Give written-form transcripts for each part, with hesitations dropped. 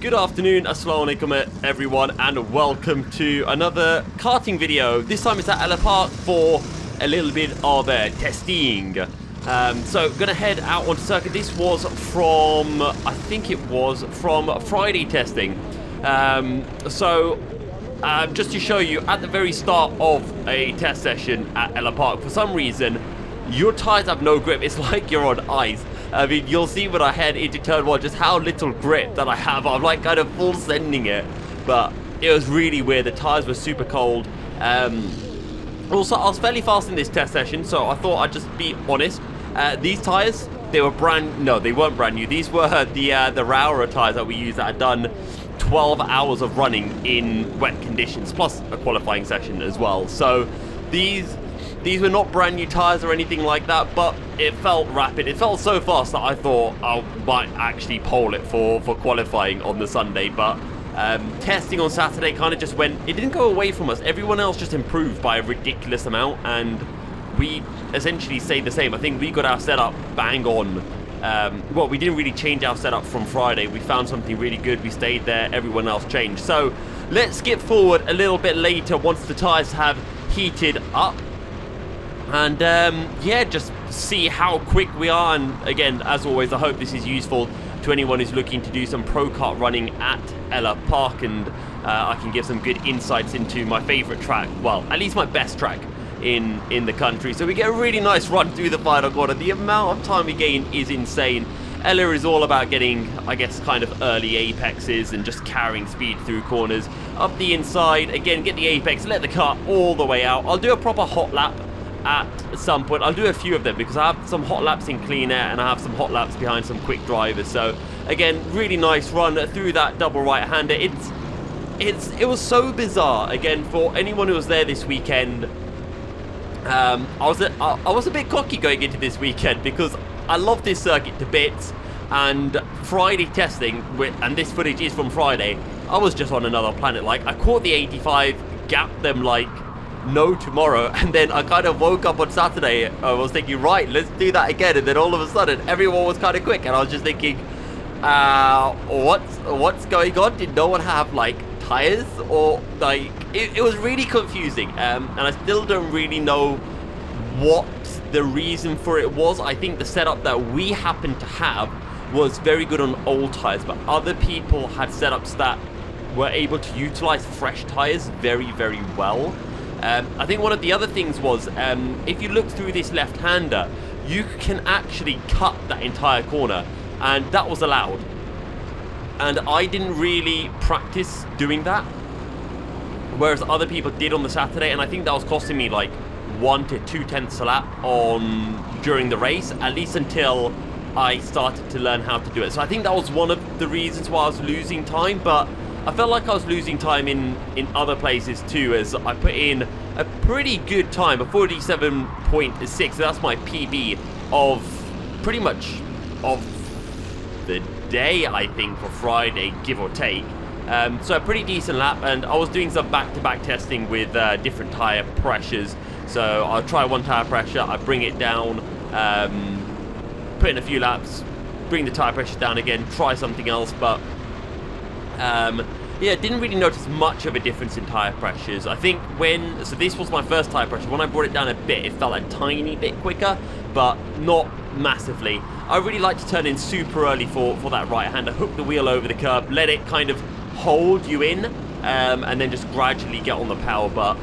Good afternoon, assalamu alaikum everyone, and welcome to another karting video. This time it's at Ellough Park for a little bit of testing. So gonna head out onto circuit. This was from, I think it was from Friday testing. Just to show you, at the very start of a test session at Ellough Park, for some reason, your tyres have no grip. It's like you're on ice. I mean, you'll see when I head into turn one just how little grip that I have. I'm like kind of full sending it, but it was really weird. The tyres were super cold. Also, I was fairly fast in this test session, so I thought I'd just be honest. These tyres, they weren't brand new. These were the Raura tyres that we use that had done 12 hours of running in wet conditions, plus a qualifying session as well. So these were not brand new tyres or anything like that, but it felt rapid. It felt so fast that I thought I might actually pole it for qualifying on the Sunday. But testing on Saturday kind of just went, it didn't go away from us. Everyone else just improved by a ridiculous amount, and we essentially stayed the same. I think we got our setup bang on. Well, we didn't really change our setup from Friday. We found something really good. We stayed there. Everyone else changed. So let's skip forward a little bit later once the tyres have heated up. And yeah, just see how quick we are. And again, as always, I hope this is useful to anyone who's looking to do some Prokart running at Ellough Park, and I can give some good insights into my favourite track, well, at least my best track in the country. So we get a really nice run through the final corner. The amount of time we gain is insane. Ellough is all about getting, I guess, kind of early apexes and just carrying speed through corners. Up the inside, again, get the apex, let the car all the way out. I'll do a proper hot lap at some point. I'll do a few of them because I have some hot laps in clean air and I have some hot laps behind some quick drivers. So again, really nice run through that double right-hander. It was so bizarre. Again, for anyone who was there this weekend, I was a bit cocky going into this weekend because I love this circuit to bits, and Friday testing, and this footage is from Friday, I was just on another planet. Like, I caught the 85, gapped them like no tomorrow, and then I kind of woke up on Saturday. I was thinking, right, let's do that again, and then all of a sudden everyone was kind of quick, and I was just thinking, what's going on? Did no one have like tires, or like it was really confusing, and I still don't really know what the reason for it was. I think the setup that we happened to have was very good on old tires, but other people had setups that were able to utilize fresh tires very, very well. I think one of the other things was, if you look through this left-hander, you can actually cut that entire corner, and that was allowed. And I didn't really practice doing that, whereas other people did on the Saturday, and I think that was costing me like 1 to 2 tenths a lap during the race, at least until I started to learn how to do it. So I think that was one of the reasons why I was losing time, but I felt like I was losing time in other places too, as I put in a pretty good time, a 47.6. That's my PB of pretty much of the day, I think, for Friday, give or take. So a pretty decent lap, and I was doing some back-to-back testing with different tire pressures. So I'll try one tire pressure, I bring it down, put in a few laps, bring the tire pressure down again, try something else, but yeah, didn't really notice much of a difference in tire pressures. I think so this was my first tire pressure. When I brought it down a bit, it felt a tiny bit quicker, but not massively. I really like to turn in super early for that right-hander, hook the wheel over the curb, let it kind of hold you in, and then just gradually get on the power. But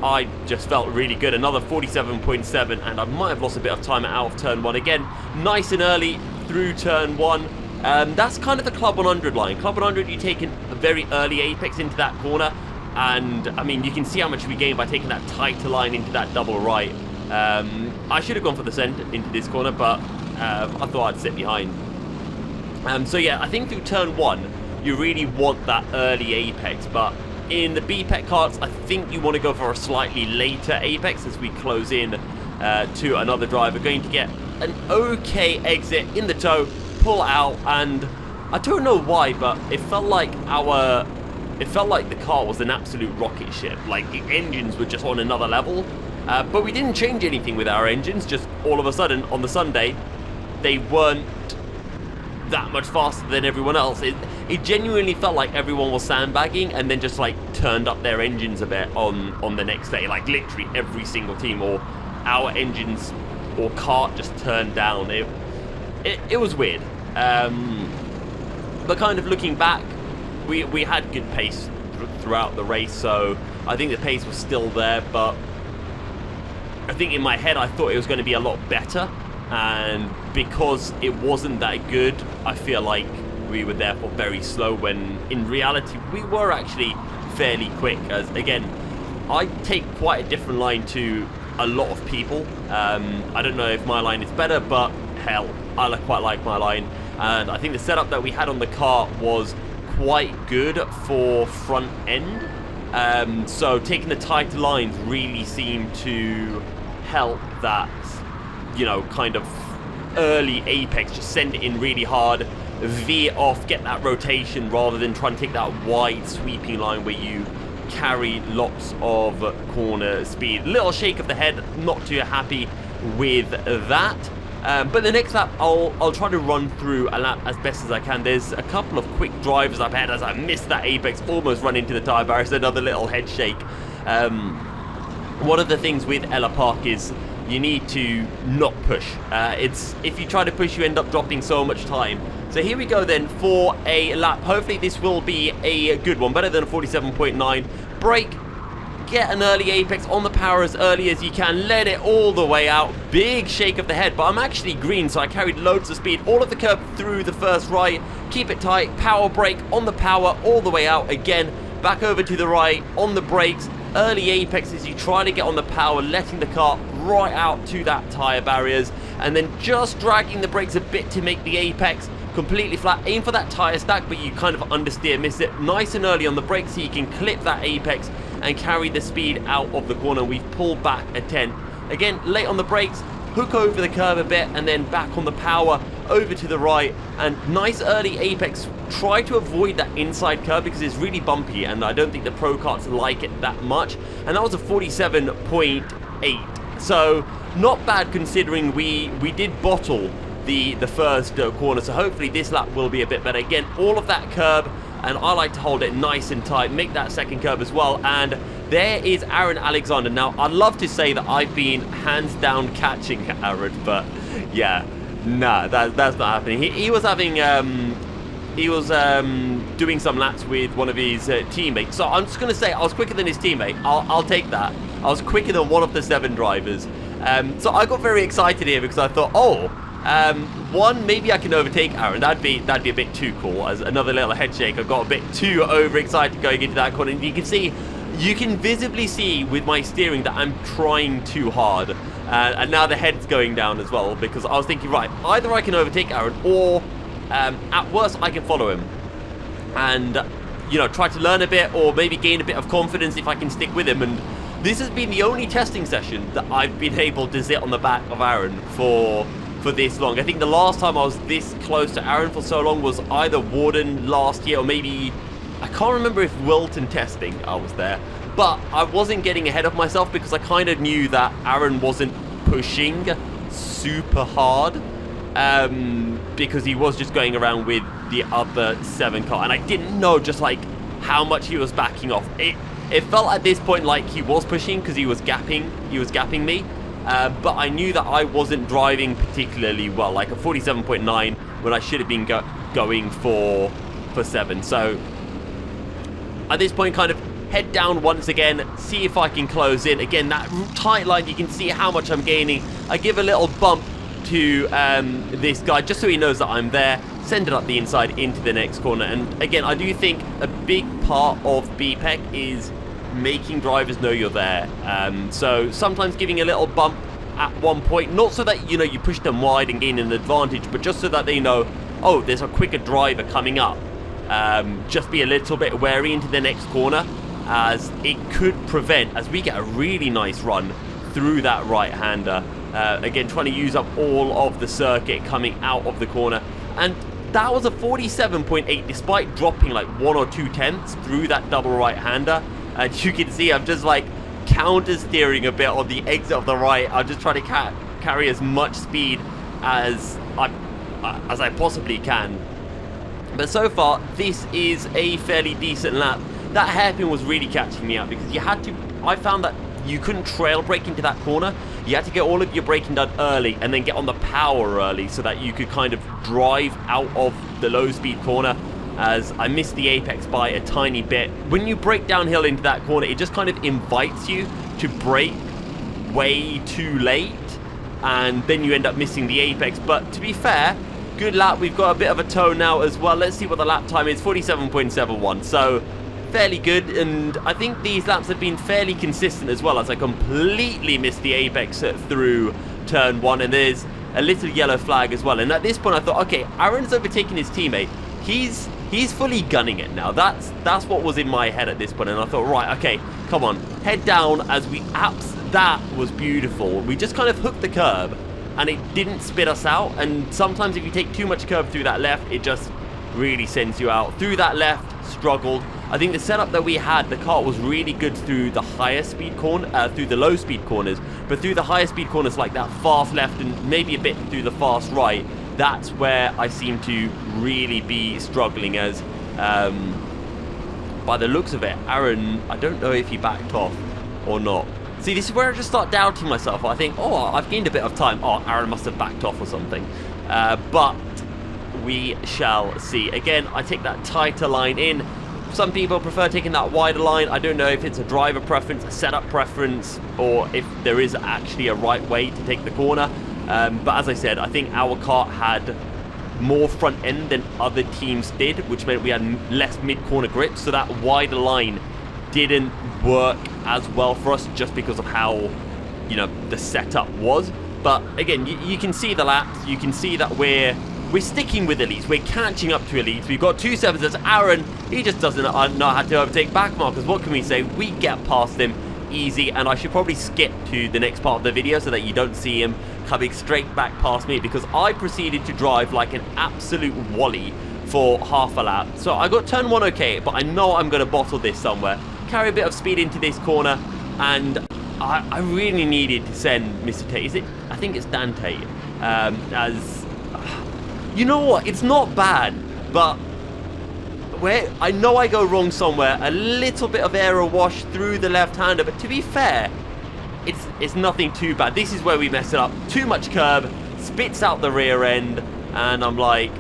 I just felt really good. Another 47.7, and I might have lost a bit of time out of turn one. Again, nice and early through turn one. That's kind of the Club 100 line. Club 100, you take a very early apex into that corner, and I mean, you can see how much we gain by taking that tighter line into that double right. I should have gone for the center into this corner, but I thought I'd sit behind. So yeah, I think through turn one, you really want that early apex, but in the BPEC carts, I think you want to go for a slightly later apex as we close in to another driver. Going to get an okay exit in the toe, pull out, and I don't know why, but it felt like the car was an absolute rocket ship. Like, the engines were just on another level, but we didn't change anything with our engines. Just all of a sudden on the Sunday, they weren't that much faster than everyone else. it genuinely felt like everyone was sandbagging and then just like turned up their engines a bit on the next day. Like literally every single team, or our engines or kart just turned down. It was weird. But kind of looking back, we had good pace throughout the race, so I think the pace was still there, but I think in my head I thought it was going to be a lot better, and because it wasn't that good, I feel like we were therefore very slow, when in reality we were actually fairly quick. As again, I take quite a different line to a lot of people. I don't know if my line is better, but hell, I quite like my line, and I think the setup that we had on the car was quite good for front end. So taking the tighter lines really seemed to help that, you know, kind of early apex, just send it in really hard, veer off, get that rotation, rather than trying to take that wide sweeping line where you carry lots of corner speed. Little shake of the head, not too happy with that. But the next lap, I'll try to run through a lap as best as I can. There's a couple of quick drivers I've had as I missed that apex, almost run into the tyre barrier. It's another little head shake. One of the things with Ellough Park is you need to not push. If you try to push, you end up dropping so much time. So here we go then for a lap. Hopefully this will be a good one, better than a 47.9. Brake, get an early apex on the power as early as you can, let it all the way out. Big shake of the head, but I'm actually green, so I carried loads of speed all of the curb through the first right. Keep it tight, power brake on the power all the way out again, back over to the right on the brakes. Early apex as you try to get on the power, letting the car right out to that tyre barriers, and then just dragging the brakes a bit to make the apex completely flat. Aim for that tyre stack, but you kind of understeer, miss it nice and early on the brakes so you can clip that apex and carry the speed out of the corner. We've pulled back a 10. Again, late on the brakes, hook over the curb a bit, and then back on the power over to the right, and nice early apex. Try to avoid that inside curb because it's really bumpy, and I don't think the Prokarts like it that much. And that was a 47.8, so not bad considering we did bottle the first corner. So hopefully this lap will be a bit better. Again, all of that curb, and I like to hold it nice and tight, make that second curb as well. And there is Aaron Alexander. Now, I'd love to say that I've been hands down catching Aaron, but yeah, nah, that's not happening. He was having doing some laps with one of his teammates. So I'm just going to say I was quicker than his teammate. I'll take that. I was quicker than one of the 7 drivers. So I got very excited here because I thought, one, maybe I can overtake Aaron. That'd be a bit too cool. As another little head shake, I got a bit too overexcited going into that corner. And you can visibly see with my steering that I'm trying too hard. And now the head's going down as well, because I was thinking, right, either I can overtake Aaron, or at worst I can follow him and, you know, try to learn a bit, or maybe gain a bit of confidence if I can stick with him. And this has been the only testing session that I've been able to sit on the back of Aaron for this long. I think the last time I was this close to Aaron for so long was either Warden last year, or maybe, I can't remember if Wilton testing I was there. But I wasn't getting ahead of myself because I kind of knew that Aaron wasn't pushing super hard, because he was just going around with the other 7 car, and I didn't know just like how much he was backing off. It felt at this point like he was pushing because he was gapping me. But I knew that I wasn't driving particularly well, like a 47.9 when I should have been going for 7. So at this point, kind of head down once again, see if I can close in. Again, that tight line, you can see how much I'm gaining. I give a little bump to this guy just so he knows that I'm there. Send it up the inside into the next corner. And again, I do think a big part of BPEC is making drivers know you're there. So sometimes giving a little bump at one point, not so that, you know, you push them wide and gain an advantage, but just so that they know, oh, there's a quicker driver coming up. Just be a little bit wary into the next corner, as it could prevent, as we get a really nice run through that right-hander. Again, trying to use up all of the circuit coming out of the corner. And that was a 47.8 despite dropping like 1 or 2 tenths through that double right-hander. And you can see I'm just like counter-steering a bit on the exit of the right. I'm just trying to carry as much speed as I possibly can But so far, this is a fairly decent lap. That hairpin was really catching me out because you had to... I found that you couldn't trail brake into that corner. You had to get all of your braking done early and then get on the power early so that you could kind of drive out of the low speed corner, as I missed the apex by a tiny bit. When you brake downhill into that corner, it just kind of invites you to brake way too late, and then you end up missing the apex. But to be fair, good lap. We've got a bit of a toe now as well. Let's see what the lap time is. 47.71. So fairly good, and I think these laps have been fairly consistent as well, as I completely missed the apex through turn 1, and there's a little yellow flag as well. And at this point I thought, okay, Aaron's overtaking his teammate. He's fully gunning it now. That's what was in my head at this point, and I thought, right, okay, come on, head down as we that was beautiful. We just kind of hooked the curb and it didn't spit us out, and sometimes if you take too much curb through that left, it just really sends you out. Through that left, struggled. I think the setup that we had, the car was really good through the higher speed corner, through the low speed corners, but through the higher speed corners like that fast left and maybe a bit through the fast right, that's where I seem to really be struggling, as by the looks of it, Aaron, I don't know if he backed off or not. See, this is where I just start doubting myself. I think, oh, I've gained a bit of time. Oh, Aaron must have backed off or something. But we shall see. Again, I take that tighter line in. Some people prefer taking that wider line. I don't know if it's a driver preference, a setup preference, or if there is actually a right way to take the corner. But as I said, I think our car had more front end than other teams did, which meant we had less mid-corner grip, so that wider line didn't work as well for us just because of how, you know, the setup was. But again, you can see the laps, you can see that we're sticking with elites, we're catching up to elites. We've got 2.7s. There's Aaron, he just doesn't know how to overtake backmarkers. What can we say? We get past him easy, and I should probably skip to the next part of the video so that you don't see him coming straight back past me, because I proceeded to drive like an absolute wally for half a lap. So I got turn 1 okay, but I know I'm going to bottle this somewhere, carry a bit of speed into this corner, and I really needed to send Mr. Tate, I think it's Dan Tate, as, you know what, it's not bad, but where I know I go wrong somewhere, a little bit of error wash through the left-hander, but to be fair, it's nothing too bad. This is where we mess it up. Too much curb, spits out the rear end, and I'm like,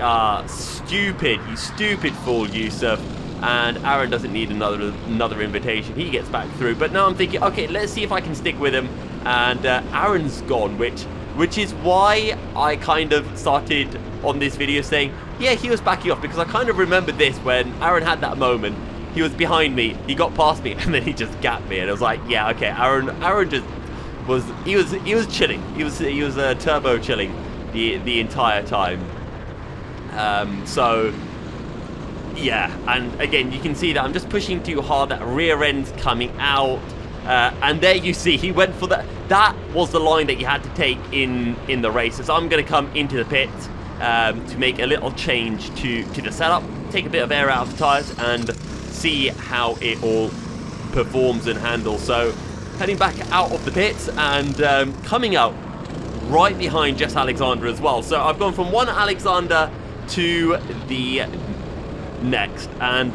stupid, you stupid fool, Yusuf. And Aaron doesn't need another invitation. He gets back through. But now I'm thinking, okay, let's see if I can stick with him. And Aaron's gone, which is why I kind of started on this video saying, yeah, he was backing off, because I kind of remember this when Aaron had that moment. He was behind me, he got past me, and then he just gapped me, and I was like, yeah, okay, Aaron just was, he was chilling. He was turbo chilling the entire time. So yeah, and again, you can see that I'm just pushing too hard, that rear end's coming out, and there you see, he went for that. That was the line that you had to take in the race. So I'm going to come into the pit to make a little change to the setup, take a bit of air out of the tyres, and see how it all performs and handles. So heading back out of the pits and coming out right behind Jess Alexander as well. So I've gone from one Alexander to the next, and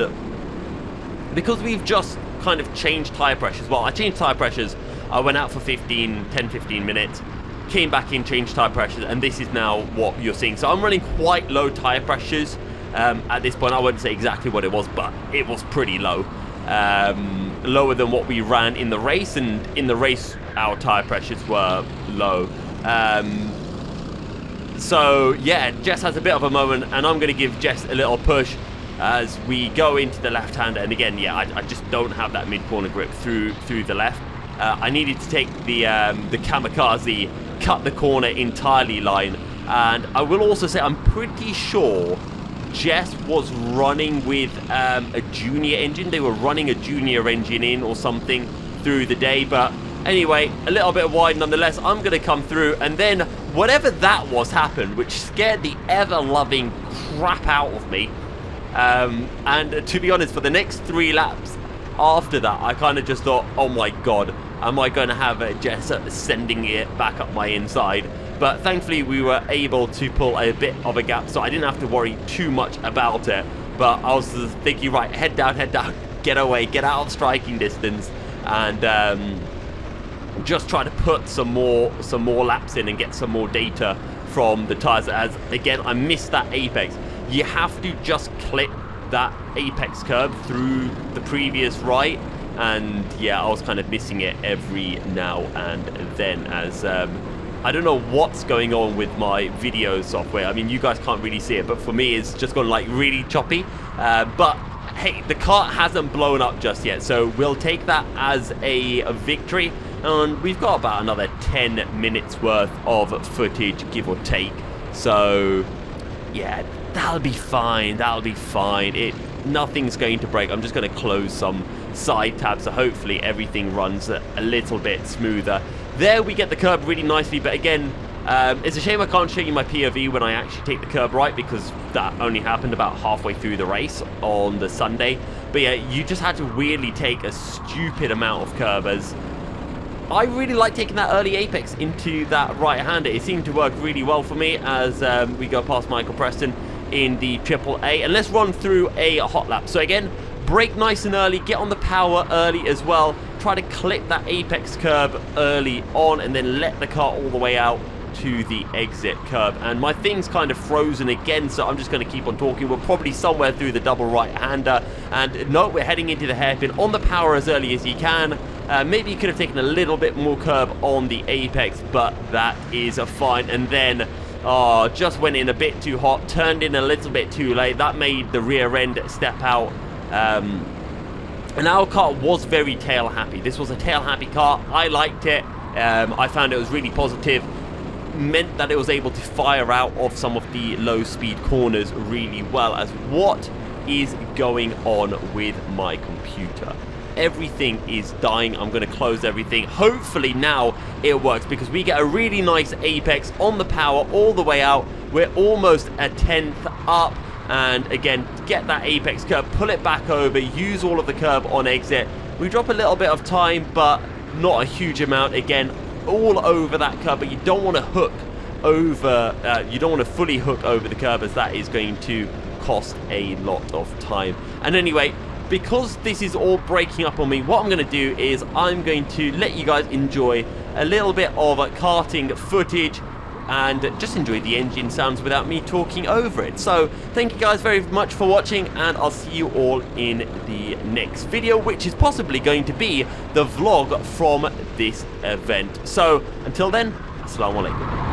because we've just kind of changed tyre pressures, well, I changed tyre pressures, I went out for 10-15 minutes, came back in, changed tyre pressures, and this is now what you're seeing. So I'm running quite low tyre pressures at this point. I wouldn't say exactly what it was, but it was pretty low, lower than what we ran in the race, and in the race our tyre pressures were low. So yeah, Jess has a bit of a moment, and I'm going to give Jess a little push as we go into the left-hander. And again, yeah, I just don't have that mid-corner grip through the left. I needed to take the kamikaze, cut the corner entirely line. And I will also say, I'm pretty sure Jess was running with a junior engine. They were running a junior engine in or something through the day. But anyway, a little bit wide nonetheless. I'm going to come through, and then whatever that was happened, which scared the ever-loving crap out of me. And to be honest, for the next 3 laps after that, I kind of just thought, oh my god, am I going to have Jess sending it back up my inside? but thankfully we were able to pull a bit of a gap, so I didn't have to worry too much about it. But I was thinking, right, head down, get away, get out of striking distance, and just try to put some more laps in and get some more data from the tires. As again, I missed that apex. You have to just clip that apex curve through the previous right, and yeah, I was kind of missing it every now and then, as I don't know what's going on with my video software. I mean, you guys can't really see it, but for me it's just gone like really choppy. But hey, the car hasn't blown up just yet, so we'll take that as a victory. And we've got about another 10 minutes worth of footage, give or take. So yeah, that'll be fine. Nothing's going to break. I'm just going to close some side tabs, so hopefully everything runs a little bit smoother. There we get the curb really nicely, but again, it's a shame I can't show you my POV when I actually take the curb right, because that only happened about halfway through the race on the Sunday. But yeah, you just had to weirdly take a stupid amount of curb, as I really like taking that early apex into that right-hander. It seemed to work really well for me as we go past Michael Preston in the AAA. And let's run through a hot lap. So again, brake nice and early, get on the power early as well. Try to clip that apex curb early on, and then let the car all the way out to the exit curb. And my thing's kind of frozen again, so I'm just going to keep on talking. We're probably somewhere through the double right-hander, and no, we're heading into the hairpin. On the power as early as you can. Maybe you could have taken a little bit more curb on the apex, but that is fine. And then just went in a bit too hot, turned in a little bit too late. That made the rear end step out. And our car was very tail happy. This was a tail happy car. I liked it. I found it was really positive. Meant that it was able to fire out of some of the low speed corners really well. As what is going on with my computer? Everything is dying. I'm going to close everything. Hopefully now it works, because we get a really nice apex on the power all the way out. We're almost a 10th up. And again, get that apex curb, pull it back over, use all of the curb on exit. We drop a little bit of time, but not a huge amount. Again, all over that curb, but you don't want to hook over, you don't want to fully hook over the curb, as that is going to cost a lot of time. And anyway, because this is all breaking up on me, what I'm going to do is I'm going to let you guys enjoy a little bit of karting footage and just enjoy the engine sounds without me talking over it. So thank you guys very much for watching, and I'll see you all in the next video, which is possibly going to be the vlog from this event. So until then, assalamu alaikum.